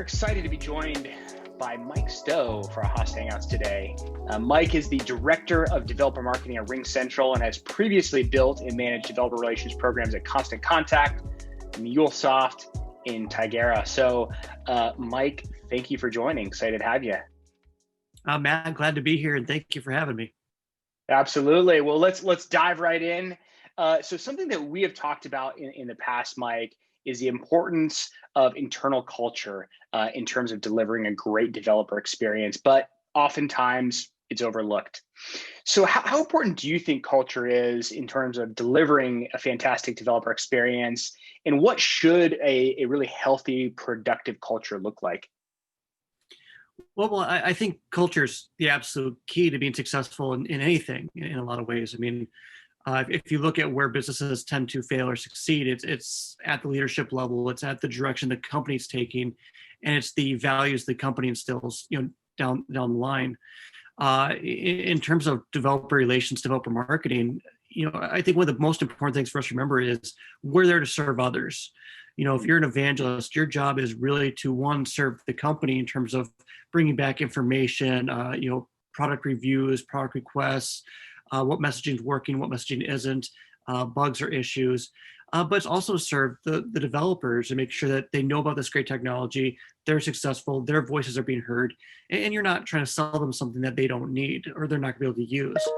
excited to be joined by Mike Stowe for our Hoss Hangouts today. Mike is the Director of Developer Marketing at RingCentral and has previously built and managed developer relations programs at Constant Contact, MuleSoft, and Tigera. So, Mike, thank you for joining. Excited to have you. Matt, glad to be here, and thank you for having me. Absolutely. Well, let's dive right in. So something that we have talked about in the past, Mike, is the importance of internal culture in terms of delivering a great developer experience, but oftentimes it's overlooked. So how important do you think culture is in terms of delivering a fantastic developer experience, and what should a really healthy, productive culture look like? Well, I think culture is the absolute key to being successful in anything in a lot of ways. I mean, if you look at where businesses tend to fail or succeed, it's at the leadership level, it's at the direction the company's taking, and it's the values the company instills, down the line. In terms of developer relations, developer marketing, I think one of the most important things for us to remember is we're there to serve others. If you're an evangelist, your job is really to, one, serve the company in terms of bringing back information, product reviews, product requests, what messaging is working, what messaging isn't, bugs or issues. But it's also serve the developers and make sure that they know about this great technology, they're successful, their voices are being heard, and you're not trying to sell them something that they don't need or they're not going to be able to use.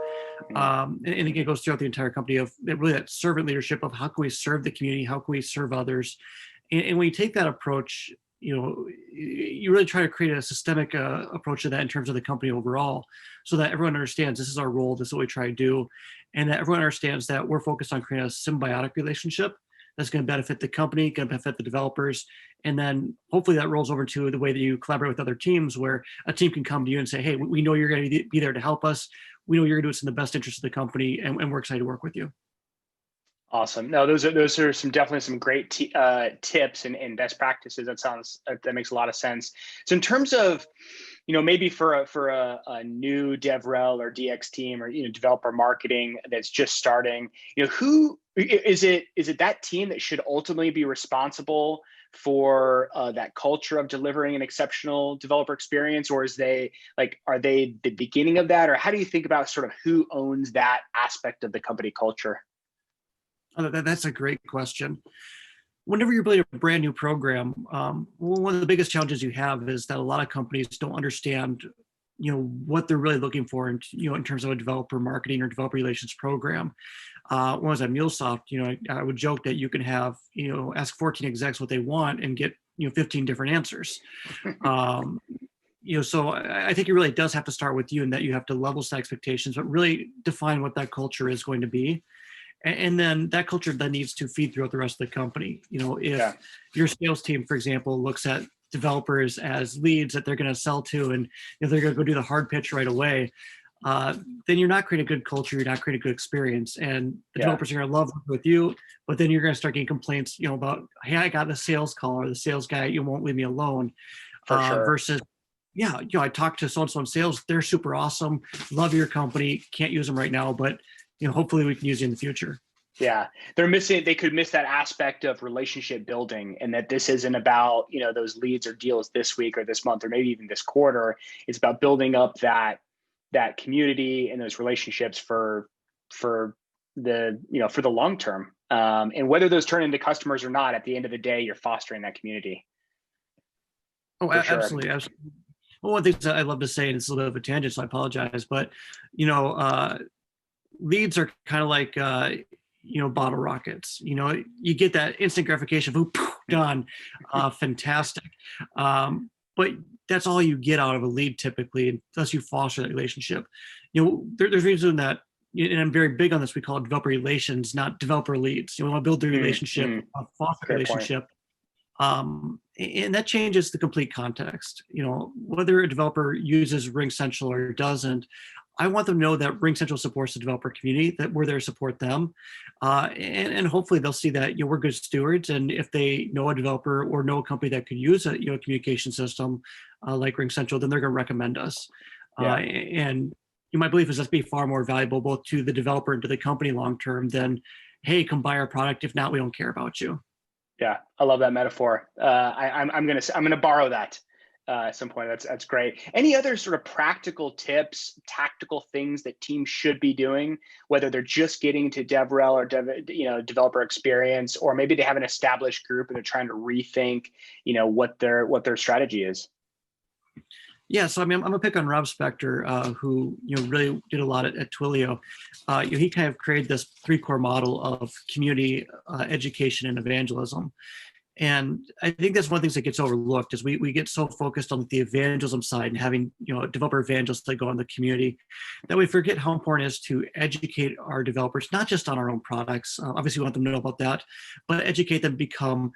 And again, it goes throughout the entire company of really that servant leadership of how can we serve the community, how can we serve others. And when you take that approach, you really try to create a systemic approach to that in terms of the company overall, so that everyone understands this is our role, this is what we try to do, and that everyone understands that we're focused on creating a symbiotic relationship that's going to benefit the company, going to benefit the developers, and then hopefully that rolls over to the way that you collaborate with other teams, where a team can come to you and say, hey, we know you're going to be there to help us. We know you're going to do what's in the best interest of the company, and we're excited to work with you. Awesome. No, those are definitely some great tips and best practices. That makes a lot of sense. So in terms of, maybe for a new DevRel or DX team or developer marketing that's just starting, who is it? Is it that team that should ultimately be responsible for that culture of delivering an exceptional developer experience, or are they the beginning of that, or how do you think about sort of who owns that aspect of the company culture? Oh, that's a great question. Whenever you're building a brand new program, one of the biggest challenges you have is that a lot of companies don't understand, what they're really looking for, in terms of a developer marketing or developer relations program. When I was at MuleSoft, I would joke that you can have, ask 14 execs what they want and get, 15 different answers. So I think it really does have to start with you, and that you have to level set expectations, but really define what that culture is going to be. And then that culture then needs to feed throughout the rest of the company. If your sales team, for example, looks at developers as leads that they're going to sell to, and if they're going to go do the hard pitch right away, then you're not creating a good culture, you're not creating a good experience. And the developers are going to love working with you, but then you're going to start getting complaints, about, hey, I got the sales call, or the sales guy, you won't leave me alone. Sure. Versus, I talked to so-and-so in sales, they're super awesome, love your company, can't use them right now, but hopefully we can use you in the future. Yeah, they could miss that aspect of relationship building, and that this isn't about, those leads or deals this week or this month or maybe even this quarter. It's about building up that community and those relationships for the long term. And whether those turn into customers or not, at the end of the day, you're fostering that community. Oh, absolutely. Absolutely. Well, one thing that I love to say, and it's a little bit of a tangent, so I apologize, but, leads are kind of like, bottle rockets. You get that instant gratification, boom, done, fantastic. But that's all you get out of a lead typically, unless you foster that relationship. There's a reason that, and I'm very big on this, we call it developer relations, not developer leads. We want to build the relationship, foster the relationship. And that changes the complete context. Whether a developer uses RingCentral or doesn't, I want them to know that RingCentral supports the developer community, that we're there to support them. And hopefully they'll see that, we're good stewards. And if they know a developer or know a company that could use a communication system like RingCentral, then they're going to recommend us. And my belief is that's be far more valuable both to the developer and to the company long term than, hey, come buy our product. If not, we don't care about you. Yeah, I love that metaphor. I'm gonna borrow that at some point. That's great. Any other sort of practical tips, tactical things that teams should be doing, whether they're just getting to DevRel or developer experience, or maybe they have an established group and they're trying to rethink, what their strategy is. Yeah, so I mean, I'm gonna pick on Rob Spector, who really did a lot at Twilio. He kind of created this three core model of community, education, and evangelism. And I think that's one of the things that gets overlooked is we get so focused on the evangelism side and having developer evangelists that go in the community that we forget how important it is to educate our developers, not just on our own products. Obviously, we want them to know about that, but educate them to become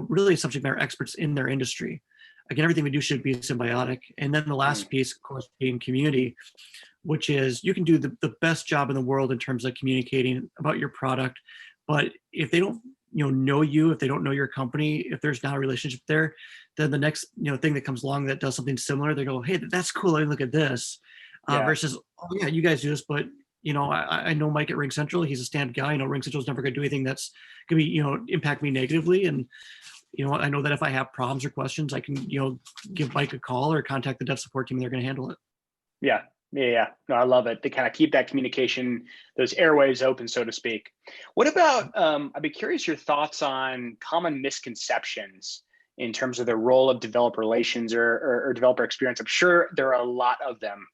really subject matter experts in their industry. Again, everything we do should be symbiotic. And then the last piece, of course, being community, which is you can do the best job in the world in terms of communicating about your product. But if they don't know you, if they don't know your company, if there's not a relationship there, then the next thing that comes along that does something similar, they go, hey, that's cool. Let me look at this. Versus, oh yeah, you guys do this, but I know Mike at RingCentral. He's a stand guy. I know RingCentral is never going to do anything that's going to be impact me negatively. And I know that if I have problems or questions, I can give Mike a call or contact the dev support team. And they're going to handle it. Yeah. No, I love it. They kind of keep that communication, those airways open, so to speak. What about, I'd be curious your thoughts on common misconceptions in terms of the role of developer relations or developer experience. I'm sure there are a lot of them.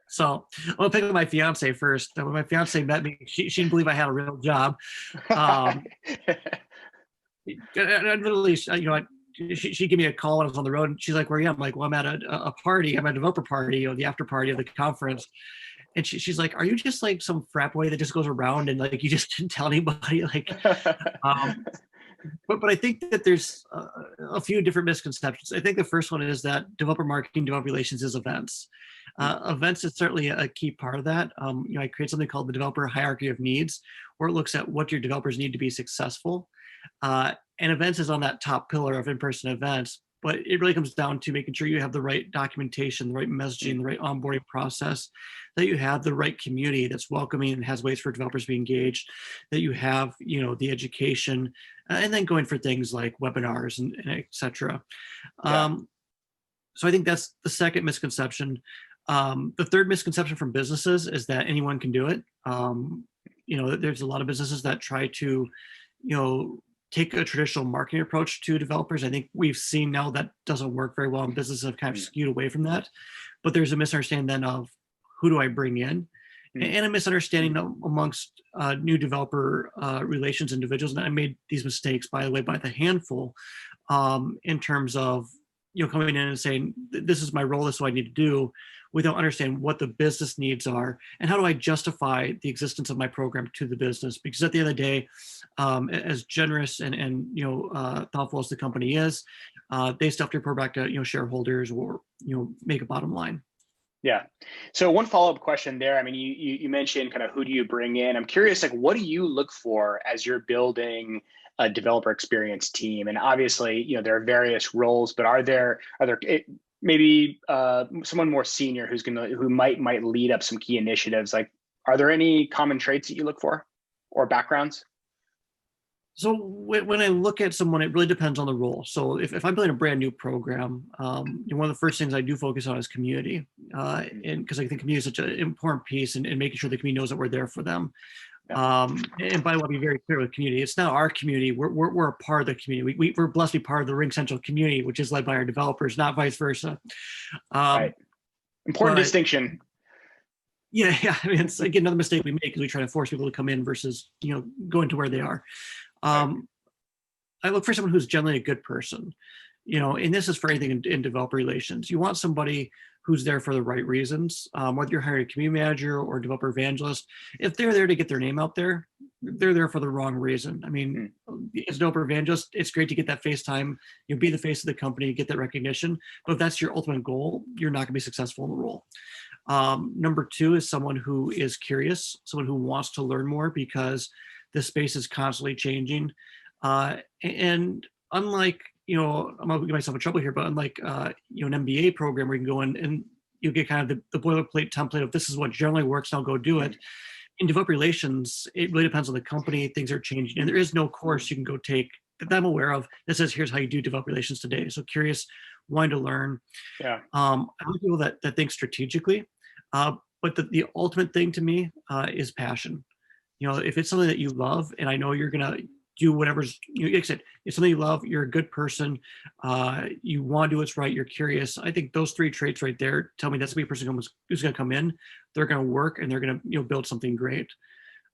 So I'll pick up my fiance first. When my fiance met me, she didn't believe I had a real job. And literally, she gave me a call when I was on the road, and she's like, "Where are you?" I'm like, "Well, I'm at a party. I'm at a developer party, the after party of the conference." And she's like, "Are you just like some frat boy that just goes around and like you just didn't tell anybody?" But I think that there's a few different misconceptions. I think the first one is that developer marketing, developer relations is events. Events is certainly a key part of that. I create something called the developer hierarchy of needs, where it looks at what your developers need to be successful. And events is on that top pillar of in-person events, but it really comes down to making sure you have the right documentation, the right messaging, the right onboarding process, that you have the right community that's welcoming and has ways for developers to be engaged, that you have, the education, and then going for things like webinars and et cetera. Yeah. So I think that's the second misconception. The third misconception from businesses is that anyone can do it. There's a lot of businesses that try to, take a traditional marketing approach to developers. I think we've seen now that doesn't work very well, and businesses have kind of skewed away from that. But there's a misunderstanding then of who do I bring in, and a misunderstanding amongst new developer relations individuals. And I made these mistakes, by the way, by the handful, in terms of coming in and saying, this is my role, this is what I need to do, without understanding what the business needs are and how do I justify the existence of my program to the business. Because at the end of the day, as generous and thoughtful as the company is, they still have to report back to shareholders or make a bottom line. Yeah. So one follow-up question there. I mean, you mentioned kind of who do you bring in? I'm curious, like, what do you look for as you're building a developer experience team? And obviously, there are various roles, but are there maybe someone more senior who might lead up some key initiatives? Like, are there any common traits that you look for or backgrounds? So when I look at someone, it really depends on the role. So if I'm building a brand new program, one of the first things I do focus on is community, and because I think community is such an important piece in making sure the community knows that we're there for them. And by the way, I'll be very clear with community. It's not our community. We're a part of the community. We're blessed to be part of the RingCentral community, which is led by our developers, not vice versa. Right. Important distinction. Yeah. I mean, it's again another mistake we make because we try to force people to come in versus going to where they are. I look for someone who's generally a good person, and this is for anything in developer relations. You want somebody who's there for the right reasons, whether you're hiring a community manager or developer evangelist. If they're there to get their name out there, they're there for the wrong reason. I mean, as a developer evangelist, it's great to get that face time, be the face of the company, get that recognition. But if that's your ultimate goal, you're not going to be successful in the role. Number two is someone who is curious, someone who wants to learn more because the space is constantly changing. And unlike, I'm going to get myself in trouble here, but unlike, an MBA program where you can go in and you get kind of the boilerplate template of this is what generally works, and I'll go do it. in developer relations, it really depends on the company. Things are changing, and there is no course you can go take that I'm aware of that says here's how you do developer relations today. So curious, wanting to learn. Yeah. I like people that think strategically, but the ultimate thing to me is passion. If it's something that you love, and I know you're gonna do whatever's, like I said, it's something you love, you're a good person, you want to do what's right, you're curious. I think those three traits right there tell me that's the person who's gonna come in, they're gonna work, and they're gonna build something great.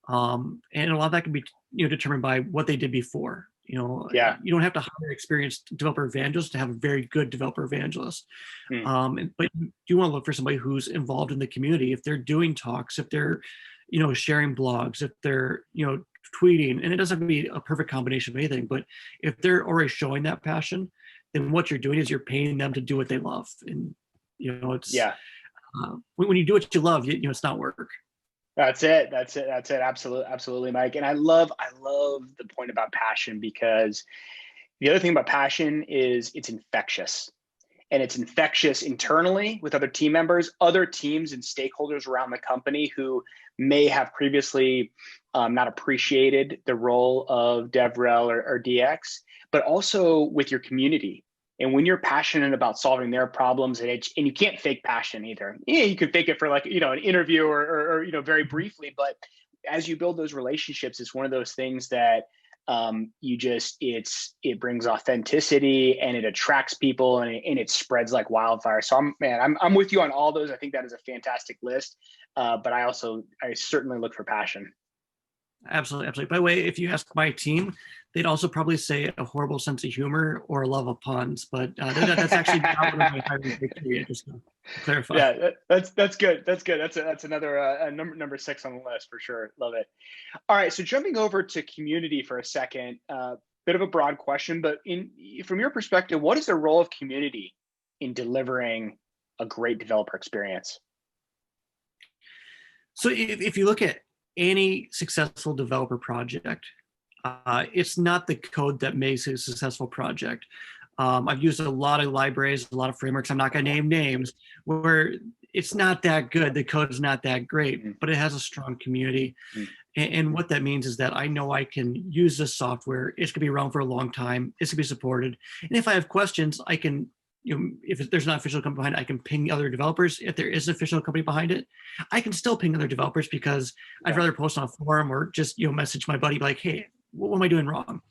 And a lot of that can be determined by what they did before. Yeah. You don't have to hire experienced developer evangelists to have a very good developer evangelist. But you want to look for somebody who's involved in the community. If they're doing talks, if they're sharing blogs, if they're tweeting, and it doesn't have to be a perfect combination of anything, but if they're already showing that passion, then what you're doing is you're paying them to do what they love. And it's when you do what you love, it's not work. That's it. Absolutely, Mike. And I love the point about passion, because the other thing about passion is it's infectious. And it's infectious internally with other team members, other teams and stakeholders around the company who may have previously not appreciated the role of DevRel or DX, but also with your community. And when you're passionate about solving their problems, and you can't fake passion either. Yeah, you could fake it for an interview or very briefly, but as you build those relationships, it's one of those things that it brings authenticity, and it attracts people, and it spreads like wildfire. So I'm with you on all those. I think that is a fantastic list. But I certainly look for passion. Absolutely. By the way, if you ask my team, they'd also probably say a horrible sense of humor or a love of puns, but that's actually not one of my hiring criteria, just to clarify. Yeah, that's good. That's another number 6 on the list for sure. Love it. All right, so jumping over to community for a second, bit of a broad question, but from your perspective, what is the role of community in delivering a great developer experience? So if you look at any successful developer project, it's not the code that makes a successful project. I've used a lot of libraries, a lot of frameworks, I'm not going to name names, where it's not that good. The code is not that great, but it has a strong community. And what that means is that I know I can use this software. It's going to be around for a long time. It's going to be supported. And if I have questions, I can, if there's not an official company behind it, I can ping other developers. If there is an official company behind it, I can still ping other developers, because I'd rather post on a forum or just message my buddy like, hey, what am I doing wrong?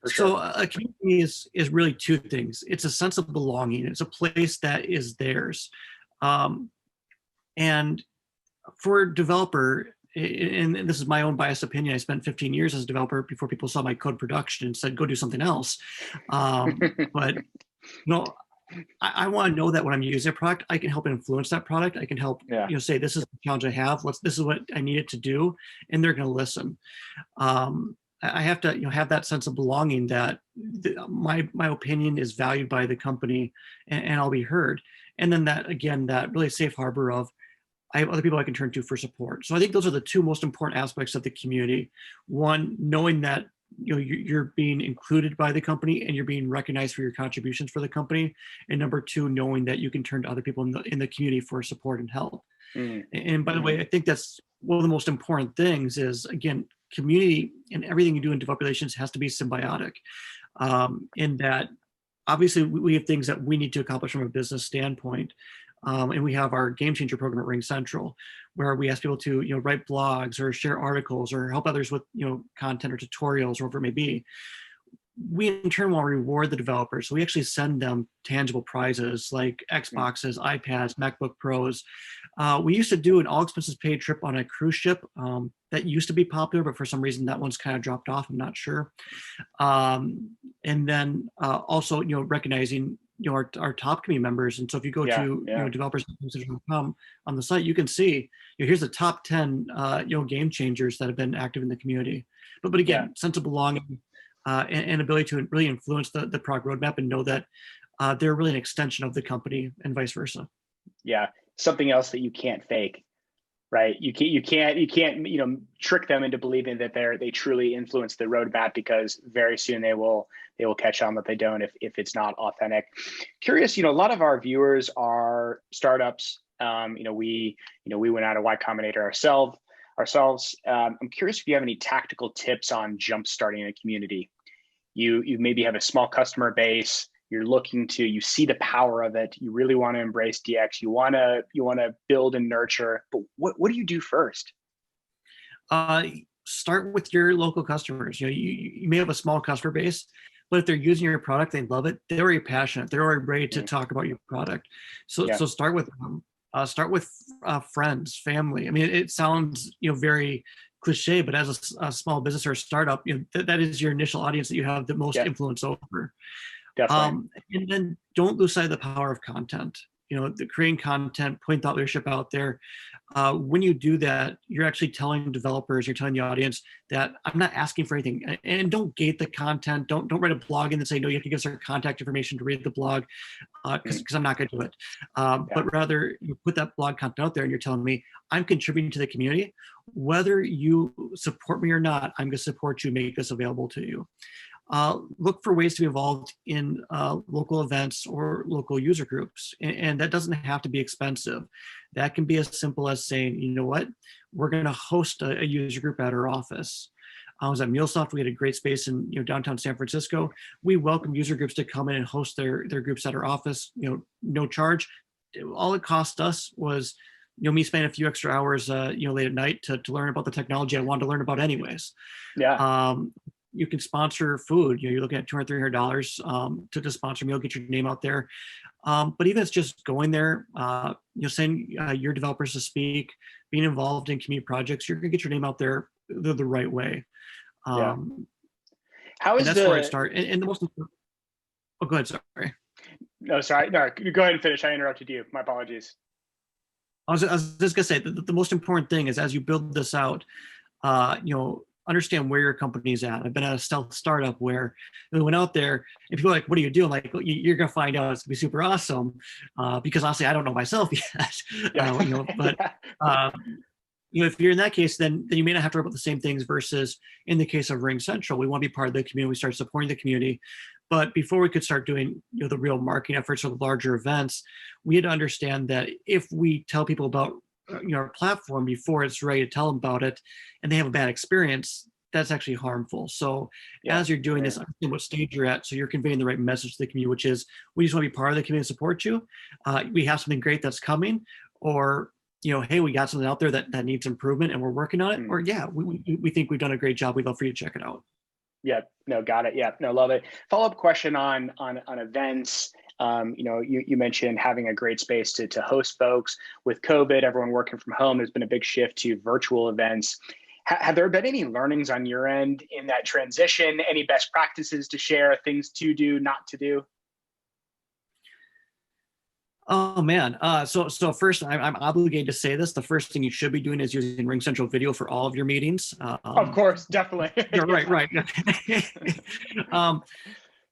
So a community is really two things. It's a sense of belonging. It's a place that is theirs. And for a developer, and this is my own biased opinion, I spent 15 years as a developer before people saw my code production and said, go do something else. But I want to know that when I'm using a product, I can help influence that product. I can help, say, this is the challenge I have. This is what I need it to do. And they're going to listen. I have to have that sense of belonging, that my opinion is valued by the company, and I'll be heard. And then that really safe harbor of I have other people I can turn to for support. So I think those are the two most important aspects of the community. One, knowing that you're being included by the company and you're being recognized for your contributions for the company. And number two, knowing that you can turn to other people in the community for support and help. And by the way, I think that's one of the most important things is, again, community and everything you do in developer relations has to be symbiotic. In that, obviously, we have things that we need to accomplish from a business standpoint. And we have our Game Changer program at RingCentral, where we ask people to write blogs or share articles or help others with content or tutorials or whatever it may be. We in turn want to reward the developers. So we actually send them tangible prizes like Xboxes, iPads, MacBook Pros. We used to do an all expenses paid trip on a cruise ship. That used to be popular, but for some reason that one's kind of dropped off. I'm not sure. And then also recognizing our top community members. And so if you go to developers.com on the site, you can see here's the top 10 game changers that have been active in the community. But again, sense of belonging and ability to really influence the product roadmap and know that they're really an extension of the company and vice versa. Yeah, something else that you can't fake, right? You can't trick them into believing that they truly influence the roadmap, because very soon they will catch on that they don't if it's not authentic. Curious, a lot of our viewers are startups. We went out of Y Combinator ourselves. I'm curious if you have any tactical tips on jump starting a community. You maybe have a small customer base. You see the power of it. You really want to embrace DX. You want to build and nurture. But what do you do first? Start with your local customers. You may have a small customer base, but if they're using your product, they love it. They're already passionate. They're already ready to talk about your product. So start with them. Start with friends, family. I mean, it sounds very cliche, but as a small business or a startup, that is your initial audience that you have the most influence over. Definitely. And then don't lose sight of the power of content. The creating content, putting thought leadership out there. When you do that, you're actually telling developers, you're telling the audience that I'm not asking for anything. And don't gate the content. Don't write a blog and then say, no, you have to give us our contact information to read the blog, because I'm not going to do it. But rather, you put that blog content out there and you're telling me, I'm contributing to the community. Whether you support me or not, I'm going to support you, make this available to you. Look for ways to be involved in local events or local user groups. And that doesn't have to be expensive. That can be as simple as saying, you know what, we're going to host a user group at our office. I was at MuleSoft. We had a great space in downtown San Francisco. We welcome user groups to come in and host their groups at our office, no charge. All it cost us was me spending a few extra hours late at night to learn about the technology I wanted to learn about anyways. You can sponsor food. You're looking at $200, $300 to sponsor a meal, get your name out there. But even if it's just going there, send your developers to speak, being involved in community projects, you're going to get your name out there the right way. How is that's where I start. And the most important. Oh, go ahead. Sorry. No, sorry. No, go ahead and finish. I interrupted you. My apologies. I was just going to say that the most important thing is as you build this out, understand where your company's at. I've been at a stealth startup where we went out there and people are like, what do you do? I'm like, you're going to find out. It's going to be super awesome. Because honestly, I don't know myself yet. If you're in that case, then you may not have to worry about the same things versus in the case of RingCentral, we want to be part of the community. We start supporting the community. But before we could start doing the real marketing efforts or the larger events, we had to understand that if we tell people about our platform before it's ready to tell them about it and they have a bad experience, that's actually harmful. So as you're doing this, understand what stage you're at so you're conveying the right message to the community, which is we just want to be part of the community and support you. We have something great that's coming, or hey, we got something out there that needs improvement and we're working on it, or we think we've done a great job. We'd love for you to check it out. Got it. Love it. Follow-up question on events. You mentioned having a great space to host folks. With COVID, everyone working from home, there's been a big shift to virtual events. Have there been any learnings on your end in that transition? Any best practices to share, things to do, not to do? Oh man. So first, I'm obligated to say this. The first thing you should be doing is using RingCentral Video for all of your meetings. Of course, definitely. You're right.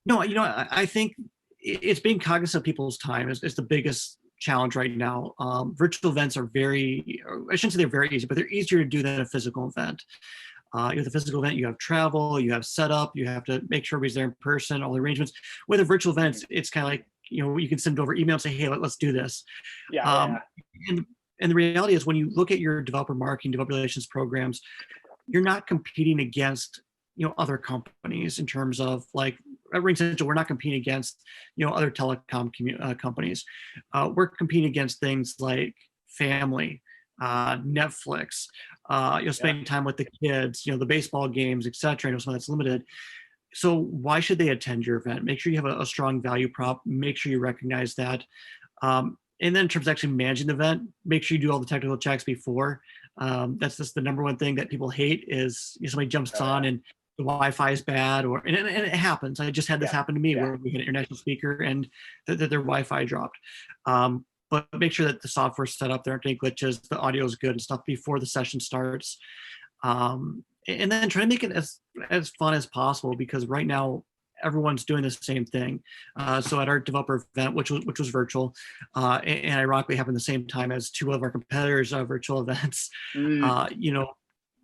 No, I think it's being cognizant of people's time is the biggest challenge right now. Virtual events are I shouldn't say they're very easy, but they're easier to do than a physical event. With a physical event, you have travel, you have setup, you have to make sure everybody's there in person, all the arrangements. With a virtual event, it's kind of like, you can send it over email and say, hey, let's do this. And the reality is when you look at your developer marketing, developer relations programs, you're not competing against, other companies in terms of like at RingCentral, we're not competing against, other telecom companies. We're competing against things like family, Netflix, spending time with the kids, the baseball games, et cetera. Some that's limited. So why should they attend your event? Make sure you have a strong value prop. Make sure you recognize that. And then in terms of actually managing the event, make sure you do all the technical checks before. That's just the number one thing that people hate is somebody jumps on and the Wi-Fi is bad, and it happens. I just had this happen to me where we had an international speaker and their Wi-Fi dropped. But make sure that the software's set up, there aren't any glitches, the audio is good and stuff before the session starts. And then try to make it as fun as possible, because right now everyone's doing the same thing. So at our developer event, which was virtual, and ironically happened the same time as two of our competitors' virtual events,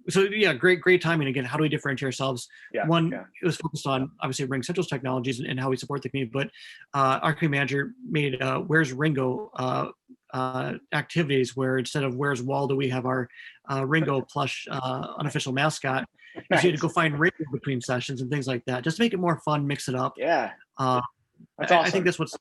So great timing. Again, how do we differentiate ourselves? It was focused on obviously RingCentral's technologies and how we support the community, but our community manager made Where's Ringo activities where instead of where's Waldo, we have our Ringo plush unofficial mascot. Nice. You had to go find Ringo between sessions and things like that, just to make it more fun, mix it up. Yeah, That's awesome. I think that's what's.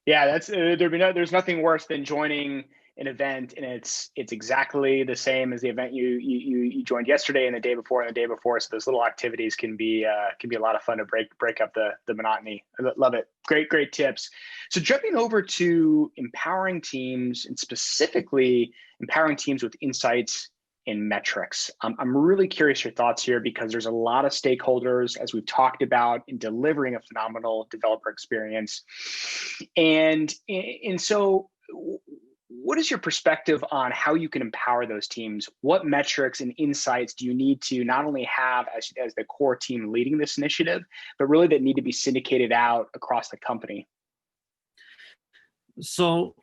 Yeah, that's there's nothing worse than joining an event and it's exactly the same as the event you joined yesterday and the day before and the day before. So those little activities can be a lot of fun to break up the monotony. I love it. Great tips. So jumping over to empowering teams and specifically empowering teams with insights and metrics. I'm really curious your thoughts here because there's a lot of stakeholders, as we've talked about, in delivering a phenomenal developer experience. And so what is your perspective on how you can empower those teams? What metrics and insights do you need to not only have as the core team leading this initiative, but really that need to be syndicated out across the company? So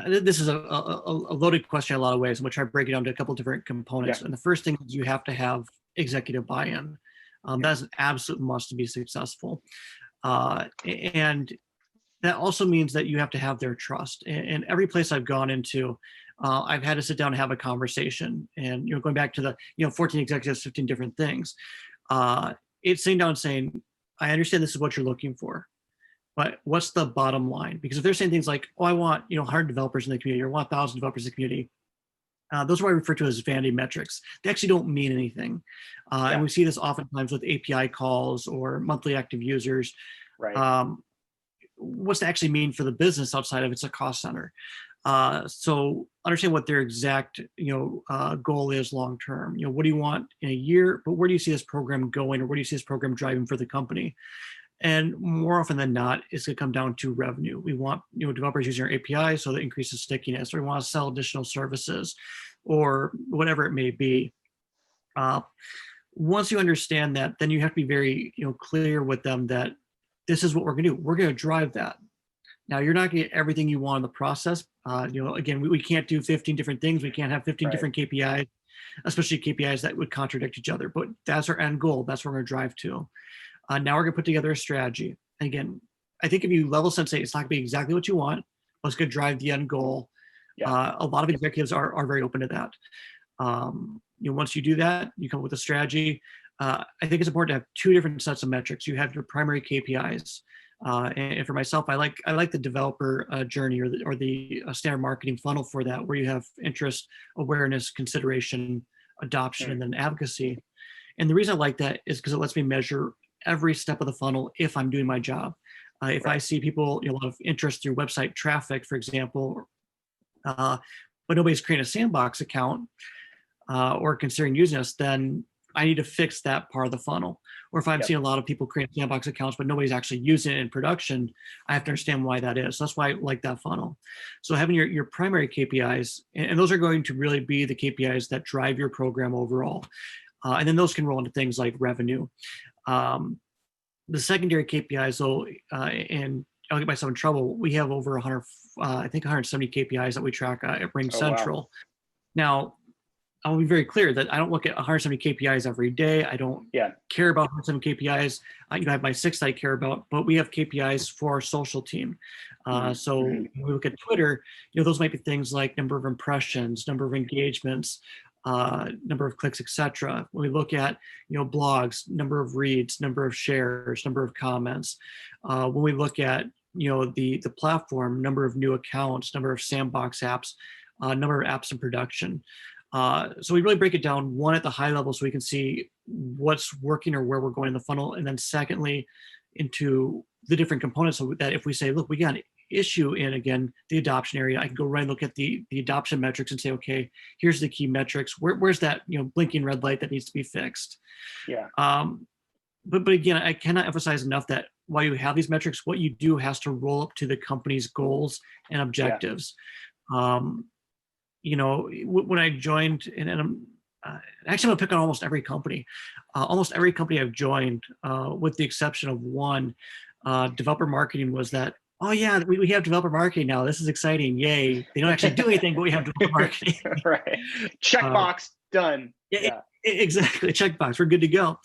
this is a loaded question in a lot of ways, in which I break it down to a couple of different components. Yeah. And the first thing is you have to have executive buy-in. That's an absolute must to be successful. And that also means that you have to have their trust. And every place I've gone into, I've had to sit down and have a conversation. And going back to the 14 executives, 15 different things. It's sitting down and saying, I understand this is what you're looking for, but what's the bottom line? Because if they're saying things like, oh, I want 100 developers in the community or 1,000 developers in the community, those are what I refer to as vanity metrics. They actually don't mean anything. And we see this oftentimes with API calls or monthly active users. Right. What's that actually mean for the business outside of it's a cost center? So understand what their exact goal is long term. What do you want in a year? But where do you see this program going, or where do you see this program driving for the company? And more often than not, it's going to come down to revenue. We want developers using our API so that increases stickiness, or we want to sell additional services, or whatever it may be. Once you understand that, then you have to be very clear with them that this is what we're going to do. We're going to drive that. Now, you're not going to get everything you want in the process. Again, we can't do 15 different things. We can't have 15 different KPIs, especially KPIs that would contradict each other. But that's our end goal. That's what we're going to drive to. Now we're going to put together a strategy. And again, I think if you level set, say it's not going to be exactly what you want, but it's going to drive the end goal. Yeah. A lot of executives are very open to that. Once you do that, you come up with a strategy. I think it's important to have two different sets of metrics. You have your primary KPIs, and for myself, I like the developer journey or the standard marketing funnel for that, where you have interest, awareness, consideration, adoption, and then advocacy. And the reason I like that is because it lets me measure every step of the funnel if I'm doing my job. If I see people, a lot of interest through website traffic, for example, but nobody's creating a sandbox account or considering using us, then I need to fix that part of the funnel. Or if I'm seeing a lot of people create sandbox accounts, but nobody's actually using it in production, I have to understand why that is. So that's why I like that funnel. So having your primary KPIs, and those are going to really be the KPIs that drive your program overall. And then those can roll into things like revenue. The secondary KPIs, though, and I'll get myself in trouble, we have over 100, I think 170 KPIs that we track at RingCentral. Wow. Now, I'll be very clear that I don't look at 170 KPIs every day. I don't care about 170 KPIs. I have my 6 I care about, but we have KPIs for our social team. So when we look at Twitter, those might be things like number of impressions, number of engagements, number of clicks, etc. When we look at blogs, number of reads, number of shares, number of comments. When we look at the platform, number of new accounts, number of sandbox apps, number of apps in production. So we really break it down, one, at the high level so we can see what's working or where we're going in the funnel. And then secondly, into the different components, so that if we say, look, we got an issue in, again, the adoption area, I can go right and look at the adoption metrics and say, okay, here's the key metrics. Where's that blinking red light that needs to be fixed? Yeah. But again, I cannot emphasize enough that while you have these metrics, what you do has to roll up to the company's goals and objectives. When I joined, and I'm actually going to pick on almost every company. Almost every company I've joined, with the exception of one, developer marketing was that, oh yeah, we have developer marketing now. This is exciting. Yay. They don't actually do anything, but we have developer marketing. Right. Checkbox, done. Yeah. Exactly. Checkbox. We're good to go.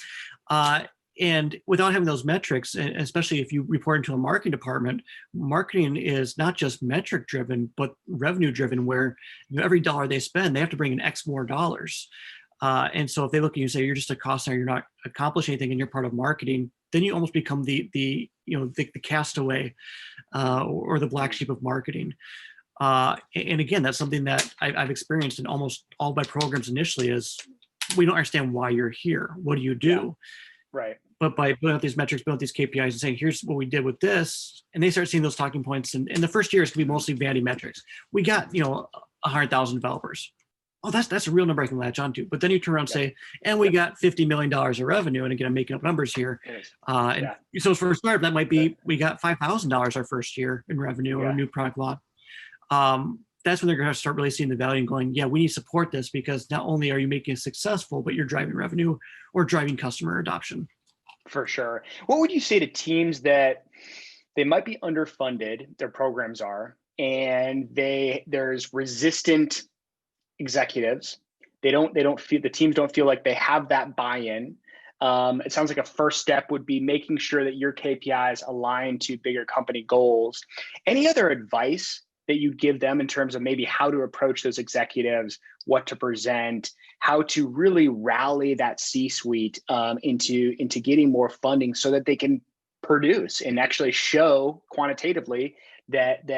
And without having those metrics, and especially if you report into a marketing department, marketing is not just metric driven, but revenue driven, where every dollar they spend, they have to bring in X more dollars. And so if they look at you and say you're just a cost center, you're not accomplishing anything, and you're part of marketing, then you almost become the castaway or the black sheep of marketing. And again, that's something that I've experienced in almost all my programs initially is we don't understand why you're here. What do you do? Yeah. Right. But by building out these metrics, building out these KPIs and saying, here's what we did with this, and they start seeing those talking points. And the first year is going to be mostly vanity metrics. We got, 100,000 developers. Oh, that's a real number I can latch onto. But then you turn around and say, and we got $50 million of revenue. And again, I'm making up numbers here. So for a startup, that might be, we got $5,000 our first year in revenue or a new product launch. That's when they're going to start really seeing the value and going, yeah, we need to support this because not only are you making it successful, but you're driving revenue or driving customer adoption. For sure. What would you say to teams that they might be underfunded, their programs are, and there's resistant executives. The teams don't feel like they have that buy-in. It sounds like a first step would be making sure that your KPIs align to bigger company goals. Any other advice that you give them in terms of maybe how to approach those executives, what to present, how to really rally that C-suite into getting more funding so that they can produce and actually show quantitatively that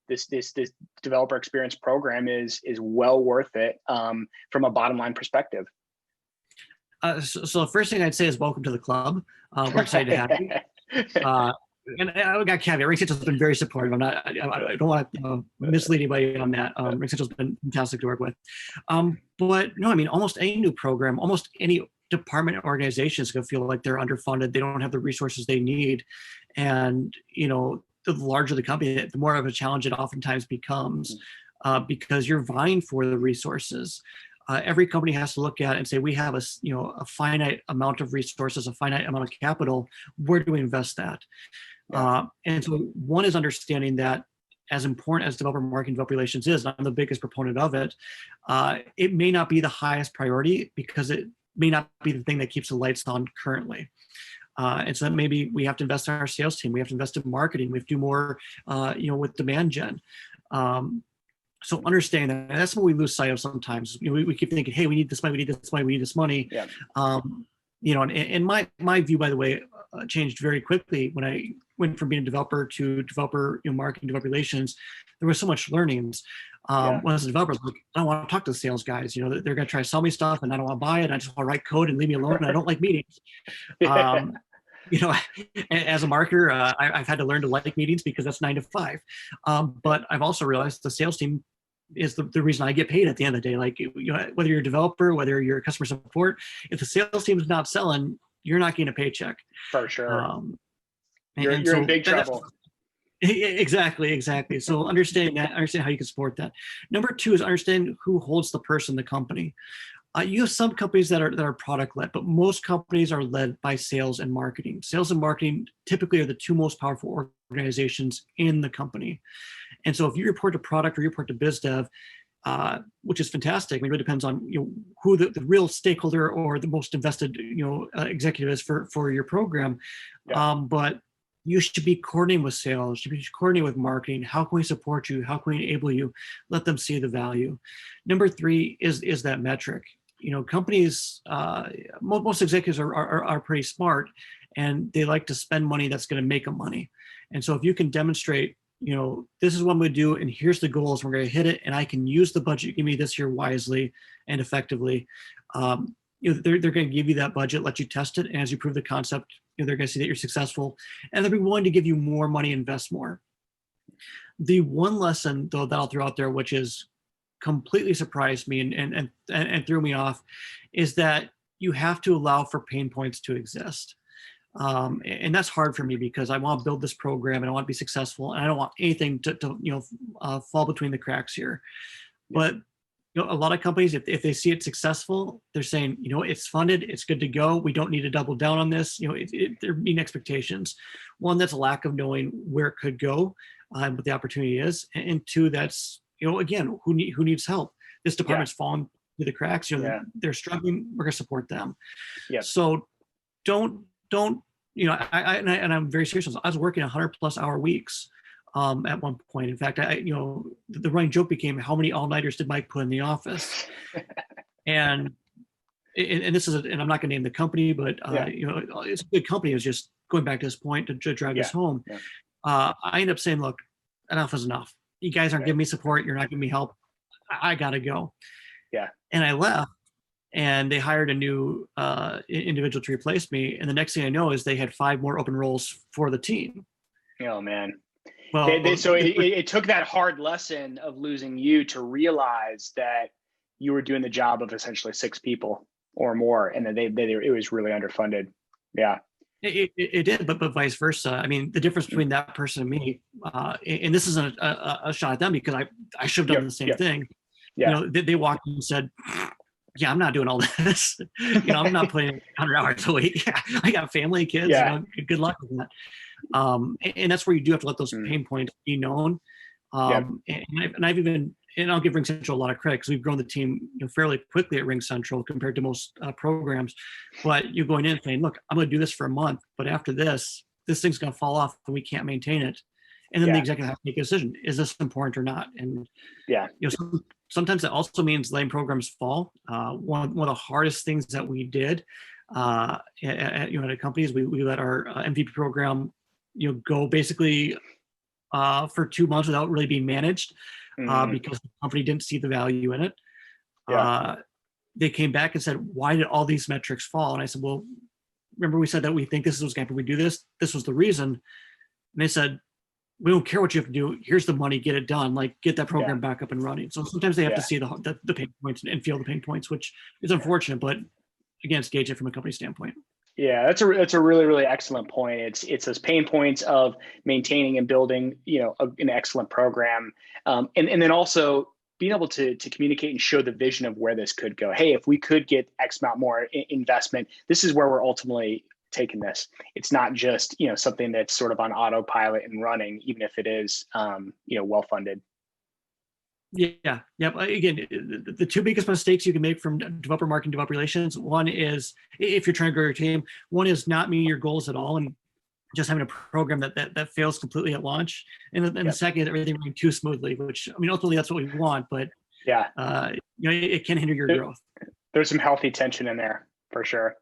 this developer experience program is well worth it from a bottom line perspective? So the first thing I'd say is welcome to the club. We're excited to have you. And I got caveat. RingCentral has been very supportive. I don't want to mislead anybody on that. RingCentral has been fantastic to work with. But no, I mean, almost any new program, almost any department or organization is going to feel like they're underfunded. They don't have the resources they need. And, the larger the company, the more of a challenge it oftentimes becomes because you're vying for the resources. Every company has to look at and say, we have a finite amount of resources, a finite amount of capital. Where do we invest that? And so one is understanding that as important as developer marketing, developer relations is, and I'm the biggest proponent of it, it may not be the highest priority because it may not be the thing that keeps the lights on currently. And so that maybe we have to invest in our sales team. We have to invest in marketing. We have to do more, with demand gen. So understanding that, and that's what we lose sight of sometimes. We keep thinking, hey, we need this money, we need this money, we need this money. Yeah. And my view, by the way, changed very quickly when I went from being a developer to developer, marketing, developer relations. There was so much learnings. When I was a developer, I was like, I don't want to talk to the sales guys. They're going to try to sell me stuff, and I don't want to buy it. I just want to write code and leave me alone. And I don't like meetings. As a marketer, I've had to learn to like meetings because that's 9 to 5. But I've also realized the sales team is the reason I get paid at the end of the day. Like, whether you're a developer, whether you're customer support, if the sales team is not selling, you're not getting a paycheck. For sure. You're so in big trouble. Exactly. So understand how you can support that. Number 2 is understand who holds the purse in the company. You have some companies that are product led, but most companies are led by sales and marketing. Sales and marketing typically are the 2 most powerful organizations in the company. And so if you report to product or you report to biz dev, which is fantastic. I mean, it really depends on who the real stakeholder or the most invested executive is for your program. Yeah. But you should be coordinating with sales. You should be coordinating with marketing. How can we support you? How can we enable you? Let them see the value. Number 3 is that metric. Companies, most executives are pretty smart, and they like to spend money that's going to make them money. And so if you can demonstrate, this is what I'm going to do, and here's the goals, we're going to hit it, and I can use the budget you give me this year wisely and effectively. They're going to give you that budget, let you test it, and as you prove the concept, they're going to see that you're successful, and they'll be willing to give you more money, invest more. The one lesson, though, that I'll throw out there, which is completely surprised me and threw me off, is that you have to allow for pain points to exist. And that's hard for me because I want to build this program and I want to be successful, and I don't want anything to fall between the cracks here. But a lot of companies, if they see it successful, they're saying, it's funded, it's good to go. We don't need to double down on this. They're meeting expectations. One, that's a lack of knowing where it could go, what the opportunity is, and 2, that's again, who needs help. This department's fallen through the cracks. They're struggling. We're going to support them. Yeah. So don't and I'm very serious. I was working 100+ hour weeks at one point. In fact, the running joke became, how many all-nighters did Mike put in the office? And this is, and I'm not going to name the company, but it's a good company. It was just going back to this point to drive this home. Yeah. I end up saying, look, enough is enough. You guys aren't giving me support. You're not giving me help. I got to go. Yeah. And I left, and they hired a new individual to replace me. And the next thing I know is they had 5 more open roles for the team. Oh, man. Well, so it took that hard lesson of losing you to realize that you were doing the job of essentially 6 people or more, and that it was really underfunded. Yeah. It did, but vice versa. I mean, the difference between that person and me, and this isn't a shot at them, because I should have done the same thing. Yeah. They walked in and said, yeah, I'm not doing all this. I'm not putting 100 hours a week. I got family, kids. Yeah. Good luck with that. And that's where you do have to let those pain points be known. And I've even, and I'll give RingCentral a lot of credit, because we've grown the team fairly quickly at RingCentral compared to most programs. But you're going in saying, look, I'm going to do this for a month, but after this thing's going to fall off and we can't maintain it. And then the executive has to make a decision: is this important or not? And sometimes it also means letting programs fall. One of the hardest things that we did at a company is we let our MVP program go basically for 2 months without really being managed, because the company didn't see the value in it. They came back and said, why did all these metrics fall? And I said, well, remember we said that we think this was going to happen, we do this. This was the reason. And they said, we don't care what you have to do. Here's the money, get it done. Like, get that program back up and running. So sometimes they have to see the pain points and feel the pain points, which is unfortunate, but again, it's gauge it from a company standpoint. Yeah, that's a really, really excellent point. It's those pain points of maintaining and building, an excellent program, and then also being able to communicate and show the vision of where this could go. Hey, if we could get X amount more investment, this is where we're ultimately taking this. It's not just something that's sort of on autopilot and running, even if it is well funded. Yeah. Again, the 2 biggest mistakes you can make from developer marketing, developer relations, one is, if you're trying to grow your team, one is not meeting your goals at all and just having a program that fails completely at launch. And the second is everything running too smoothly, which, I mean, ultimately that's what we want, but it can hinder your growth. There's some healthy tension in there, for sure.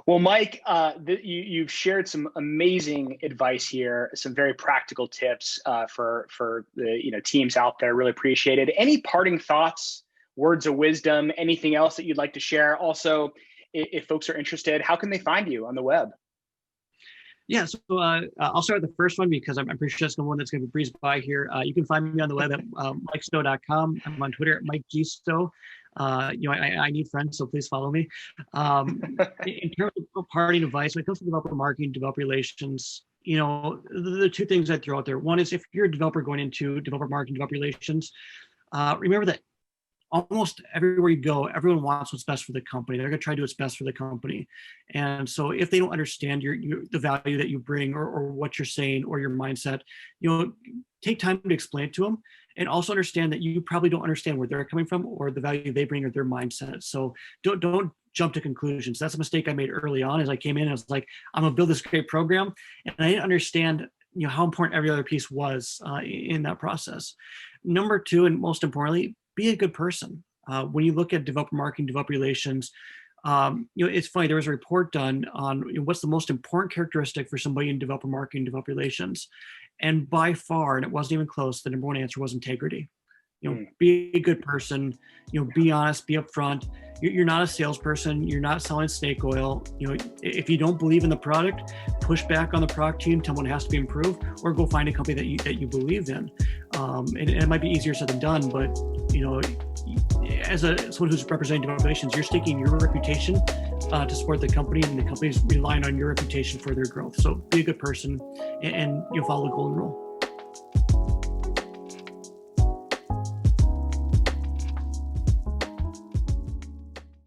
Well, Mike, you've shared some amazing advice here, some very practical tips for the teams out there. Really appreciate it. Any parting thoughts, words of wisdom, anything else that you'd like to share? Also, if folks are interested, how can they find you on the web? Yeah, so I'll start with the first one, because I'm pretty sure that's the one that's going to be breezed by here. You can find me on the web at MikeStowe.com. I'm on Twitter at Mike G. Stowe. I need friends, so please follow me. In terms of parting advice, when it comes to developer marketing, developer relations, the 2 things I throw out there. One is, if you're a developer going into developer marketing, developer relations, remember that almost everywhere you go, everyone wants what's best for the company. They're going to try to do what's best for the company. And so if they don't understand the value that you bring, or what you're saying, or your mindset, take time to explain it to them, and also understand that you probably don't understand where they're coming from or the value they bring or their mindset. So don't jump to conclusions. That's a mistake I made early on. As I came in, I was like, I'm gonna build this great program, and I didn't understand how important every other piece was in that process. Number 2, and most importantly, be a good person. When you look at developer marketing, developer relations, it's funny. There was a report done on what's the most important characteristic for somebody in developer marketing, developer relations, and by far, and it wasn't even close, the number 1 answer was integrity. Be a good person. Be honest. Be upfront. You're not a salesperson. You're not selling snake oil. If you don't believe in the product, push back on the product team. Tell them it has to be improved, or go find a company that you believe in. And it might be easier said than done, but as someone who's representing developer relations, you're staking your reputation to support the company, and the company's relying on your reputation for their growth. So be a good person, and you'll follow the golden rule.